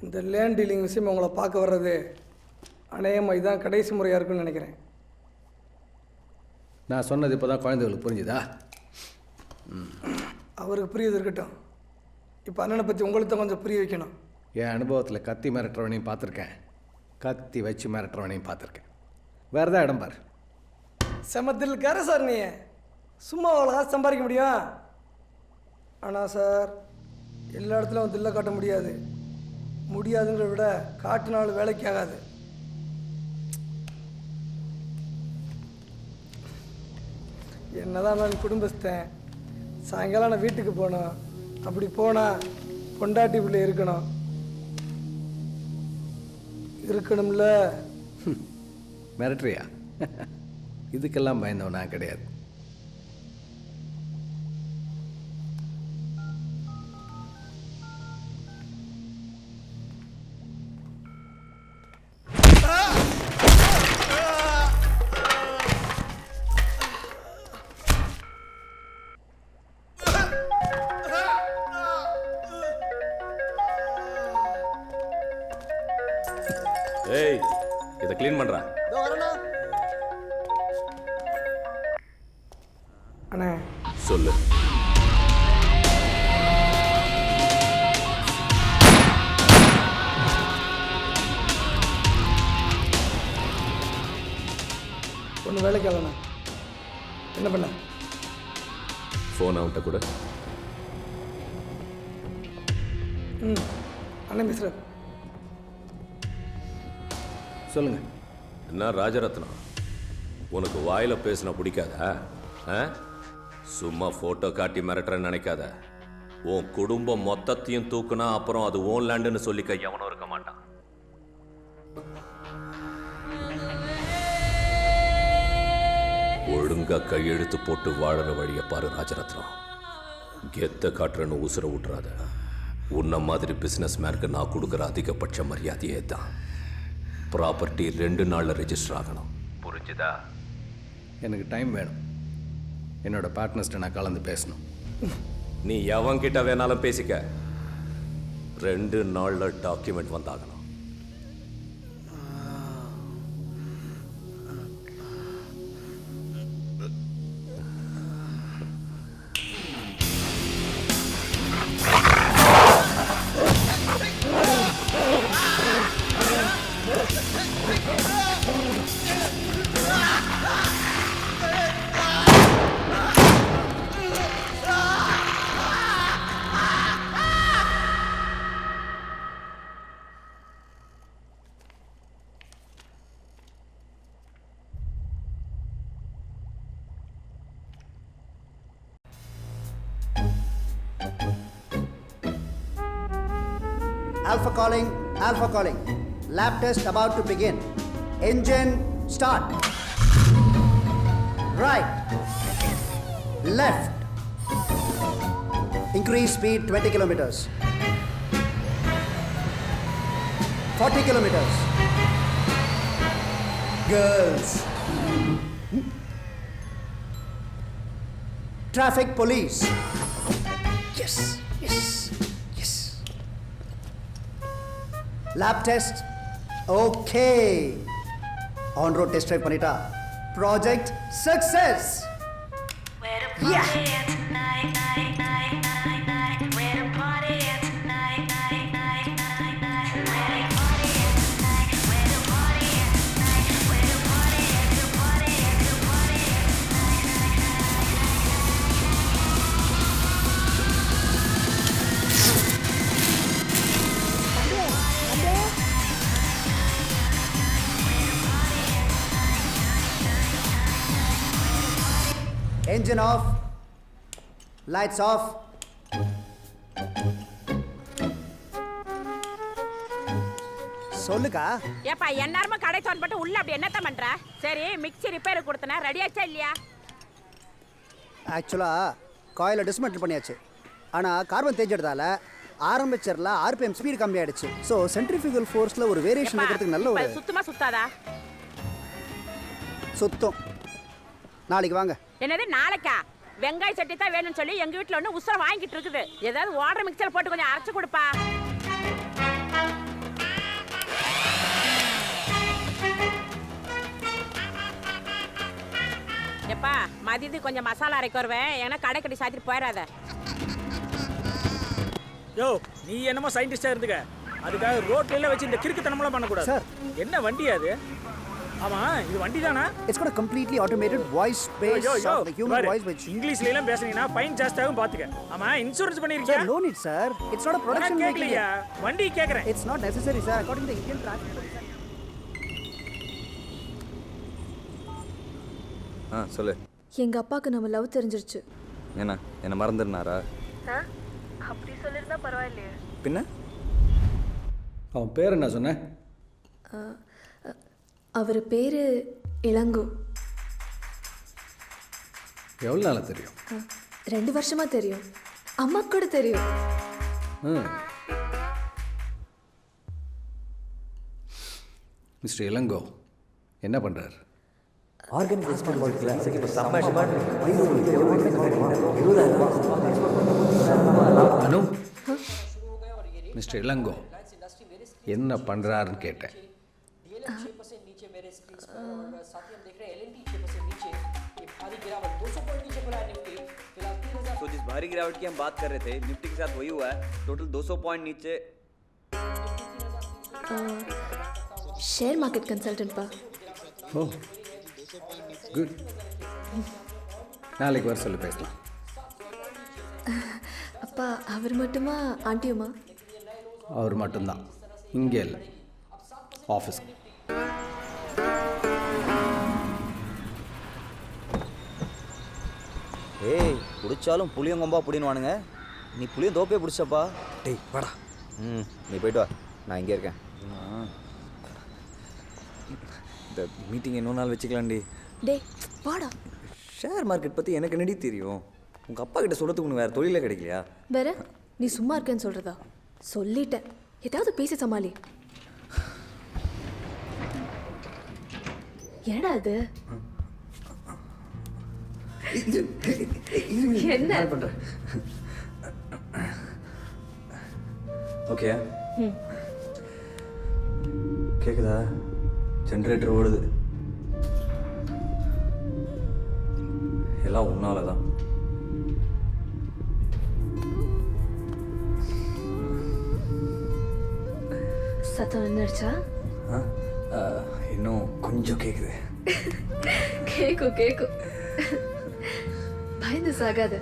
இந்த land dealing விஷயம் உங்களை பார்க்க வர்றது அநேகமாக இதுதான் கடைசி முறையாக இருக்குன்னு நினைக்கிறேன். நான் சொன்னது இப்போ தான் குழந்தைகளுக்கு புரிஞ்சுதா? அவருக்கு புரியுது இருக்கட்டும். இப்போ அண்ணனை பற்றி உங்களுக்கு தான் கொஞ்சம் புரிய வைக்கணும். என் அனுபவத்தில் கத்தி மிரட்டுறவனையும் பார்த்துருக்கேன், கத்தி வச்சு மிரட்டுறவனையும் பார்த்துருக்கேன். வேறு தான் இடம் பாரு. செமத்தில் இருக்காரு சார். நீ சும்மா அவ்வளோ காசு சம்பாதிக்க முடியும். ஆனால் சார் எல்லா இடத்துலையும் தில்லை காட்ட முடியாது. முடியாதுங்கிறத விட காட்டுனாலும் வேலைக்கு ஆகாது. என்னதான் நான் குடும்பஸ்தேன். சாயங்காலம் நான் வீட்டுக்கு போனோம். அப்படி போனால் பொண்டாட்டி பிள்ளை இருக்கணும்ல. மிரட்டுறியா? இதுக்கெல்லாம் பயந்தவன் நான் கிடையாது. ஏய், இதை க்ளீன் பண்றா. அண்ணே சொல்லு. ஒன்று வேலைக்கு ஆகலண்ணா. என்ன பண்ண? ஃபோன் அவன்கிட்ட கூட. அண்ணன் பேசுகிறேன். சொல்லுங்க. என்ன ராஜரத்னம், உனக்கு வாயில பேசின பிடிக்காதா? சும்மா போட்டோ காட்டி மிரட்டுறன்னு நினைக்காத. உன் குடும்பம் மொத்தத்தையும் தூக்குனா அப்புறம் அது ஓன் லேண்டுன்னு சொல்லிக்க எவனும் இருக்க மாட்டான். ஒழுங்கா கையெழுத்து போட்டு வாழற வழிய பாரு ராஜரத்னம். கெத்த காட்டுறன்னு உசுர விட்டுறாத. உன்ன மாதிரி பிசினஸ் மேனுக்கு நான் கொடுக்குற அதிகபட்ச மரியாதையே தான். ப்ராப்பர்ட்டி 2 நாள்ல ரெஜிஸ்டர் ஆகணும். புரிஞ்சுதா? எனக்கு டைம் வேணும். என்னோட பார்ட்னர்ஸ்ட்ட நான் கலந்து பேசணும். நீ எவன்கிட்ட வேணாலும் பேசிக்க. 2 நாள்ல டாக்குமெண்ட் வந்தாகணும். Alpha calling. Lab test about to begin. Engine start. Right. Left. Increase speed 20 kilometers. 40 kilometers. Girls. Traffic police. Yes. Lab test. Okay. On road test drive panita. Project success. Yeah. Engine off. Lights off. சொல்லுக்கா. ஏப்பா என்னாரமா கடை தோன் போட்டு உள்ள அப்படி என்னத்த பண்ற? சரி mixie repair கொடுத்தனா ரெடி ஆச்சா இல்லையா? ஆக்சுவலா காயில டிஸ்மேண்டில் பண்ணியாச்சு. ஆனா கார்பன் தேஞ்சறதால ஆரம்பிச்சர்ல ஆர்பிஎம் ஸ்பீட் கம்மி ஆயிடுச்சு. சோ சென்ட்ரிஃபியூகல் ஃபோர்ஸ்ல ஒரு வேரியேஷன் இருக்கிறதுக்கு நல்ல ஒரு சுத்தமா சுத்தாதா? சுத்தம். நாளைக்கு வாங்க. என்னது நாளைக்கா? வெங்காய சட்டி தான் வேணும்னு சொல்லி எங்க வீட்டுல ஒண்ணு உசுர வாங்கிட்டு இருக்குது. ஏதாவது வாட்டர் மிக்சர் போட்டு கொஞ்சம் அரைச்சு கொடுப்பா. ஏப்பா மதியத்துக்கு கொஞ்சம் மசாலா அரைக்க வருவேன் ஏன்னா கடை கட்டி சாத்திட்டு போயிடாத. யோ நீ என்னமோ சயின்டிஸ்டா இருந்துக்க, அதுக்காக ரோட்ல வச்சு இந்த கிறுக்குத்தனம்லாம் பண்ணக்கூடாது. சார். என்ன வண்டி அது? ஆமா இது வண்டி தானா? It's got a completely automated voice based the human voice which இங்கிலீஷ்ல எல்லாம் பேசுனீனா ஃபைன் ஜாஸ்தியாகும் பாத்துக்க. ஆமா insurance பண்ணிருக்கியா? Sir, no need sir. It's not a production vehicle. கேக்கலையா? வண்டி கேக்குறேன். It's not necessary sir according to the Indian traffic police. சொல்லு. எங்க அப்பாவுக்கு நம்ம லவ் தெரிஞ்சிருச்சு. என்ன மறந்துடுனாரா? அப்படி சொல்லிருந்தா பரவாயில்லையே. பின்ன அவன் பேர் என்ன சொன்ன? அவர் பேரு இளங்கோ. எவ்வளோ நாளாக தெரியும்? 2 வருஷமா தெரியும். அம்மா கூட தெரியும். மிஸ்டர் இளங்கோ என்ன பண்ணுறார்? அனு, மிஸ்டர் இளங்கோ என்ன பண்ணுறாருன்னு கேட்டேன். तो जिस भारी गिरावट की हम बात कर रहे थे, निफ्टी के साथ वही हुआ है. टोटल 200 पॉइंट नीचे. ஷேர் மார்க்கெட் கன்சல்டன்ட் பா. ஓ குட். நாளைக்கு வர சொல்லி பேசலாம். அப்பா அவர் மட்டுமா ஆண்டியுமா? அவர் மட்டும்தான், இங்கே இல்லை, ஆஃபீஸ். ஏய் பிடிச்சாலும் புளியங்கொம்பா புடினுவானுங்க. நீ புளியும் தோப்பே பிடிச்சப்பா. டேய் வாடா. நீ போயிட்டு வா, நான் இங்கே இருக்கேன். இந்த மீட்டிங் இன்னொரு நாள் வச்சுக்கலாம்டி. டேய் வாடா. ஷேர் மார்க்கெட் பற்றி எனக்கு என்னடி தெரியும்? உங்கள் அப்பா கிட்ட சொல்கிறதுக்கு உனக்கு வேறு தொழிலே கிடைக்கலையா? வேற நீ சும்மா இருக்கேன்னு சொல்றதா? சொல்லிட்டேன், ஏதாவது பேசி சமாளி. ஏடா அது? என்ன பண்ணுறேன்? ஓகே கேக்குதா? ஜென்ரேட்டர் ஓடுது. எல்லாம் உன்னால தான். சத்தம் நின்றுச்சா? இன்னும் கொஞ்சம் கேக்குது. கேக்கும். பயந்து சாகாத.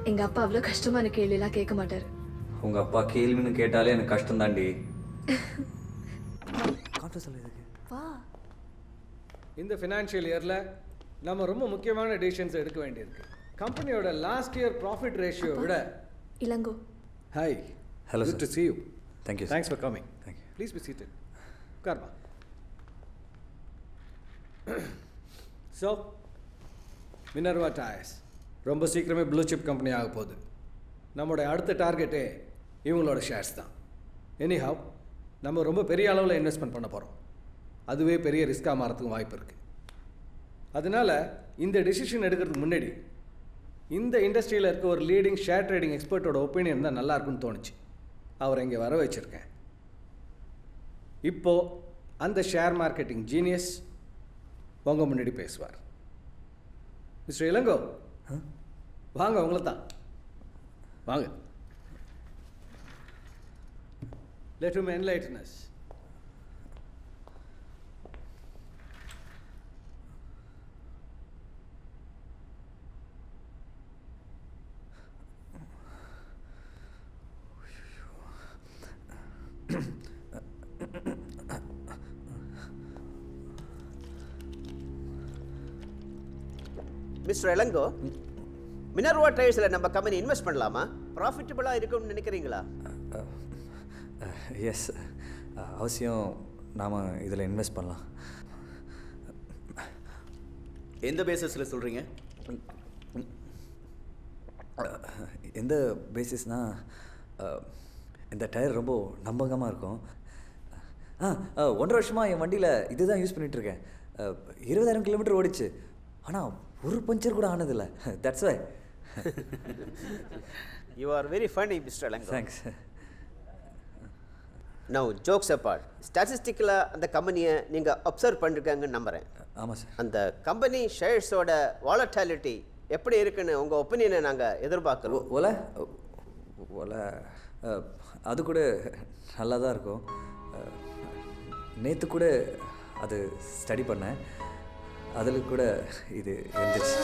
எங்க அப்பா அவ்வளோ கஷ்டமான கேள்வியெல்லாம் கேட்க மாட்டாரு. உங்க அப்பா கேள்வின்னு கேட்டாலே எனக்கு கஷ்டம் தாண்டி. வா. இந்த ஃபினான்ஷியல் இயரில் நம்ம ரொம்ப முக்கியமான டிசிஷன்ஸ் எடுக்க வேண்டியிருக்கு. கம்பெனியோட லாஸ்ட் இயர் ப்ராஃபிட் ரேஷியோ விட. Ilango. Hi. Hello, Good sir. to see you. Thank you, sir. Thanks for coming. Thank you. Please be seated. உட்கார்மா. ஸோ மினர்வா டயர்ஸ் ரொம்ப சீக்கிரமே ப்ளூ சிப் கம்பெனி ஆக போகுது. நம்மளுடைய அடுத்த டார்கெட்டே இவங்களோட ஷேர்ஸ் தான். எனிஹவ் நம்ம ரொம்ப பெரிய அளவில் இன்வெஸ்ட்மெண்ட் பண்ண போகிறோம். அதுவே பெரிய ரிஸ்க்காக மாறதுக்கும் வாய்ப்பு இருக்குது. அதனால் இந்த டெசிஷன் எடுக்கிறதுக்கு முன்னாடி இந்த இண்டஸ்ட்ரியில் இருக்க ஒரு லீடிங் ஷேர் ட்ரேடிங் எக்ஸ்பர்ட்டோட ஒப்பீனியன் தான் நல்லாயிருக்குன்னு தோணுச்சு. அவரை இங்கே வர வச்சுருக்கேன். இப்போது அந்த ஷேர் மார்க்கெட்டிங் ஜீனியஸ் உங்கள் முன்னாடி பேசுவார். மிஸ்டர் இளங்கோ வாங்க, உங்களை தான் வாங்க. Let him enlighten us. Mister Elango, Minerva ட்ரேட்ஸில் நம்ம கம்பெனி இன்வெஸ்ட் பண்ணலாமா? ப்ராஃபிட்டபுளாக இருக்கும்னு நினைக்கிறீங்களா? எஸ், அவசியம் நாம் இதில் இன்வெஸ்ட் பண்ணலாம். எந்த பேசிஸில் சொல்கிறீங்க? எந்த பேசிஸ்னால் இந்த டயர் ரொம்ப நம்பகமாக இருக்கும். 1.5 வருஷமாக என் வண்டியில் இதுதான் யூஸ் பண்ணிகிட்ருக்கேன். 20,000 கிலோமீட்டர் ஓடிச்சு. ஆனால் ஒரு பஞ்சர் கூட ஆனதில்லை. That's why. You are very funny mister Elango. Thanks. Now jokes apart, ஸ்டாட்டிஸ்டிக்கில் அந்த கம்பெனியை நீங்கள் அப்சர்வ் பண்ணிருக்காங்கன்னு நம்புகிறேன். ஆமாம் சார். அந்த கம்பெனி ஷேர்ஸோட வாலட்டாலிட்டி எப்படி இருக்குன்னு உங்கள் ஒப்பீனியனை நாங்கள் எதிர்பார்க்குறோம். ஒலை அது கூட நல்லா தான் இருக்கும். நேற்று கூட அது ஸ்டடி பண்ணேன், அதில் கூட இது இருந்துச்சு.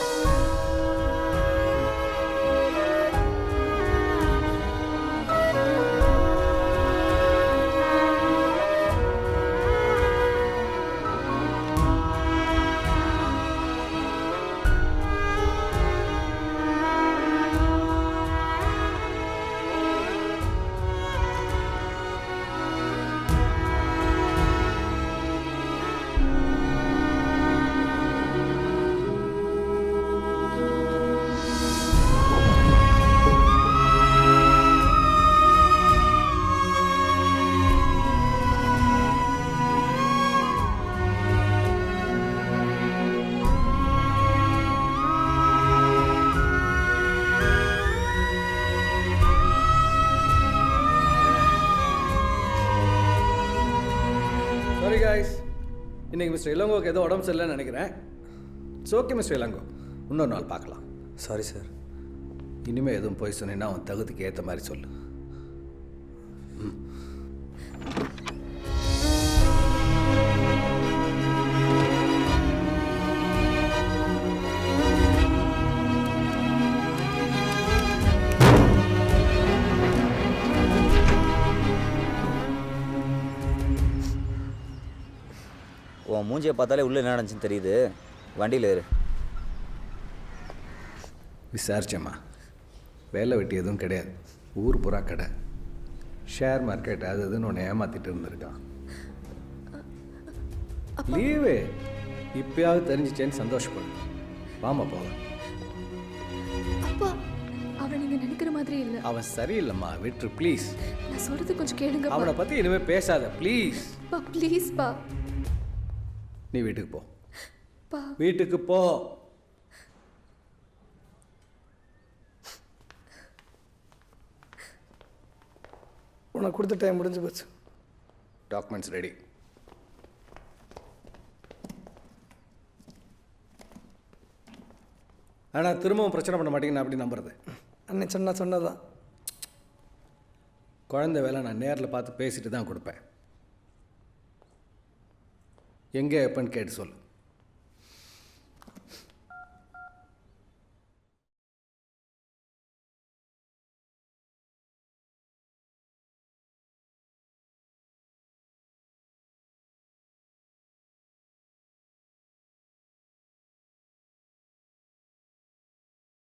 சாரி காய்ஸ், இன்னைக்கு மிஸ்டர் இளங்கோக்கு ஏதோ உடம்பு சரியில்லைன்னு நினைக்கிறேன். இட்ஸ் ஓகே மிஸ்டர் இளங்கோ, இன்னொரு நாள் பார்க்கலாம். Sorry sir. இனிமேல் எதுவும் போய் சொன்னீங்கன்னா அவன் தகுதிக்கு ஏற்ற மாதிரி சொல்லு. உன் மூஞ்சியை பார்த்தாலே உள்ளே என்ன நடந்துச்சுன்னு தெரியுது. வண்டியில் ஏறு. விசாரிச்சேம்மா, வேலை வெட்டி எதுவும் கிடையாது, ஊர் புறா கடை, ஷேர் மார்க்கெட் அது இதுன்னு உன்னை ஏமாற்றிட்டு இருந்திருக்கான். லீவு இப்பயாவது தெரிஞ்சிச்சேன்னு சந்தோஷப்படு. வாமா போகலாம். அப்பா அவன் நீங்க நினைக்கிற மாதிரி இல்ல. அவன் சரியில்லைம்மா, விட்டுரு ப்ளீஸ். நான் சொல்றது கொஞ்சம் கேளுங்க. அவனை பற்றி இனிமேல் பேசாத ப்ளீஸ். பா ப்ளீஸ் பா. நீ வீட்டுக்கு போ, பா வீட்டுக்கு போ. உனக்கு கொடுத்த டைம் முடிஞ்சு போச்சு. Documents ready. ஆனால் திரும்பவும் பிரச்சனை பண்ண மாட்டேங்கன்னு அப்படி நம்புறது. அன்னைக்கு சொன்னதான். குழந்தை வேலை நான் நேரில் பார்த்து பேசிட்டு தான் கொடுப்பேன். எங்கே எப்போன்னு கேட்டு சொல்லு.